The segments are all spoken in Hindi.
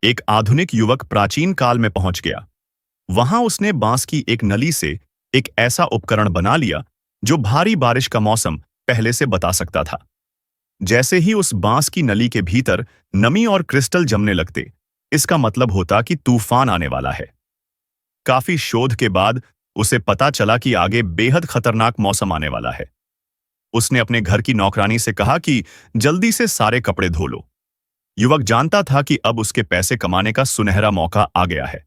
एक आधुनिक युवक प्राचीन काल में पहुंच गया। वहां उसने बांस की एक नली से एक ऐसा उपकरण बना लिया जो भारी बारिश का मौसम पहले से बता सकता था। जैसे ही उस बांस की नली के भीतर नमी और क्रिस्टल जमने लगते, इसका मतलब होता कि तूफान आने वाला है। काफी शोध के बाद उसे पता चला कि आगे बेहद खतरनाक मौसम आने वाला है। उसने अपने घर की नौकरानी से कहा कि जल्दी से सारे कपड़े धो लो। युवक जानता था कि अब उसके पैसे कमाने का सुनहरा मौका आ गया है।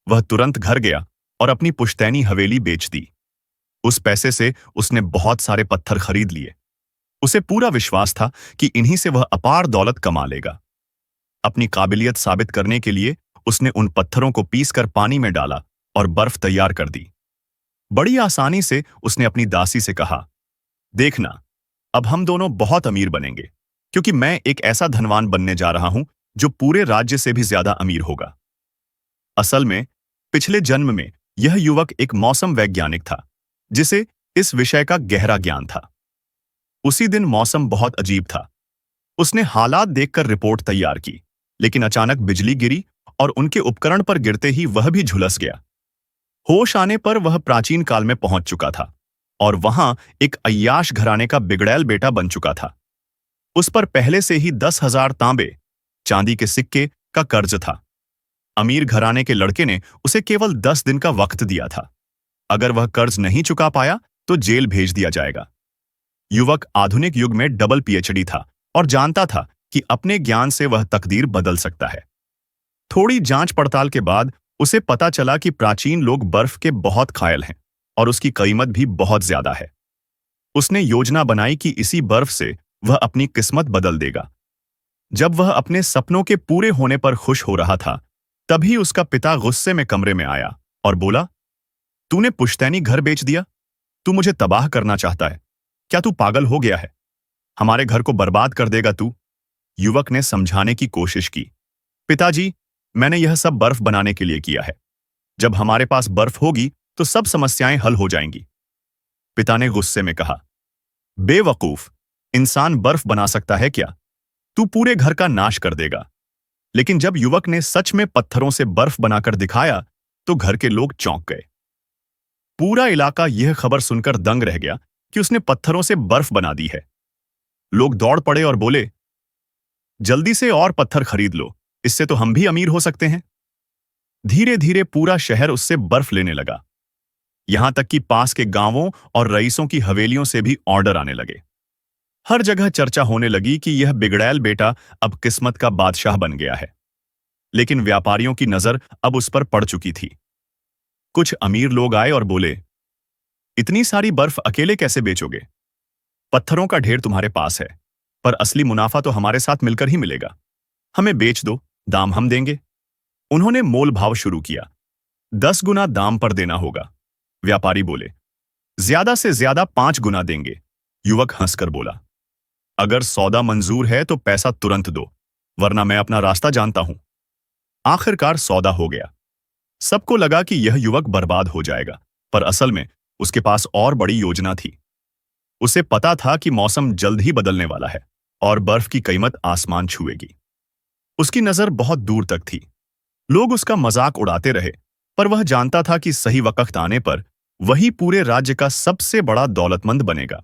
वह तुरंत घर गया और अपनी पुश्तैनी हवेली बेच दी। उस पैसे से उसने बहुत सारे पत्थर खरीद लिए। उसे पूरा विश्वास था कि इन्हीं से वह अपार दौलत कमा लेगा। अपनी काबिलियत साबित करने के लिए उसने उन पत्थरों को पीसकर पानी में डाला और बर्फ तैयार कर दी। बड़ी आसानी से उसने अपनी दासी से कहा, देखना, अब हम दोनों बहुत अमीर बनेंगे, क्योंकि मैं एक ऐसा धनवान बनने जा रहा हूं जो पूरे राज्य से भी ज्यादा अमीर होगा। असल में पिछले जन्म में यह युवक एक मौसम वैज्ञानिक था, जिसे इस विषय का गहरा ज्ञान था। उसी दिन मौसम बहुत अजीब था। उसने हालात देखकर रिपोर्ट तैयार की, लेकिन अचानक बिजली गिरी और उनके उपकरण पर गिरते ही वह भी झुलस गया। होश आने पर वह प्राचीन काल में पहुंच चुका था और वहां एक अय्याश घराने का बिगड़ैल बेटा बन चुका था। उस पर पहले से ही 10,000 तांबे चांदी के सिक्के का कर्ज था। अमीर घराने के लड़के ने उसे केवल 10 दिन का वक्त दिया था। अगर वह कर्ज नहीं चुका पाया तो जेल भेज दिया जाएगा। युवक आधुनिक युग में डबल पीएचडी था और जानता था कि अपने ज्ञान से वह तकदीर बदल सकता है। थोड़ी जांच पड़ताल के बाद उसे पता चला कि प्राचीन लोग बर्फ के बहुत कायल हैं और उसकी कीमत भी बहुत ज्यादा है। उसने योजना बनाई कि इसी बर्फ से वह अपनी किस्मत बदल देगा। जब वह अपने सपनों के पूरे होने पर खुश हो रहा था, तभी उसका पिता गुस्से में कमरे में आया और बोला, तूने पुश्तैनी घर बेच दिया? तू मुझे तबाह करना चाहता है? क्या तू पागल हो गया है? हमारे घर को बर्बाद कर देगा तू। युवक ने समझाने की कोशिश की, पिताजी, मैंने यह सब बर्फ बनाने के लिए किया है। जब हमारे पास बर्फ होगी तो सब समस्याएं हल हो जाएंगी। पिता ने गुस्से में कहा, बेवकूफ, इंसान बर्फ बना सकता है क्या? तू पूरे घर का नाश कर देगा। लेकिन जब युवक ने सच में पत्थरों से बर्फ बनाकर दिखाया तो घर के लोग चौंक गए। पूरा इलाका यह खबर सुनकर दंग रह गया कि उसने पत्थरों से बर्फ बना दी है। लोग दौड़ पड़े और बोले, जल्दी से और पत्थर खरीद लो, इससे तो हम भी अमीर हो सकते हैं। धीरे धीरे पूरा शहर उससे बर्फ लेने लगा। यहां तक कि पास के गांवों और रईसों की हवेलियों से भी ऑर्डर आने लगे। हर जगह चर्चा होने लगी कि यह बिगड़ैल बेटा अब किस्मत का बादशाह बन गया है। लेकिन व्यापारियों की नजर अब उस पर पड़ चुकी थी। कुछ अमीर लोग आए और बोले, इतनी सारी बर्फ अकेले कैसे बेचोगे? पत्थरों का ढेर तुम्हारे पास है, पर असली मुनाफा तो हमारे साथ मिलकर ही मिलेगा। हमें बेच दो, दाम हम देंगे। उन्होंने मोल भाव शुरू किया। 10 गुना दाम पर देना होगा। व्यापारी बोले, ज्यादा से ज्यादा 5 गुना देंगे। युवक हंसकर बोला, अगर सौदा मंजूर है तो पैसा तुरंत दो, वरना मैं अपना रास्ता जानता हूं। आखिरकार सौदा हो गया। सबको लगा कि यह युवक बर्बाद हो जाएगा, पर असल में उसके पास और बड़ी योजना थी। उसे पता था कि मौसम जल्द ही बदलने वाला है और बर्फ की कीमत आसमान छुएगी। उसकी नजर बहुत दूर तक थी। लोग उसका मजाक उड़ाते रहे, पर वह जानता था कि सही वक्त आने पर वही पूरे राज्य का सबसे बड़ा दौलतमंद बनेगा।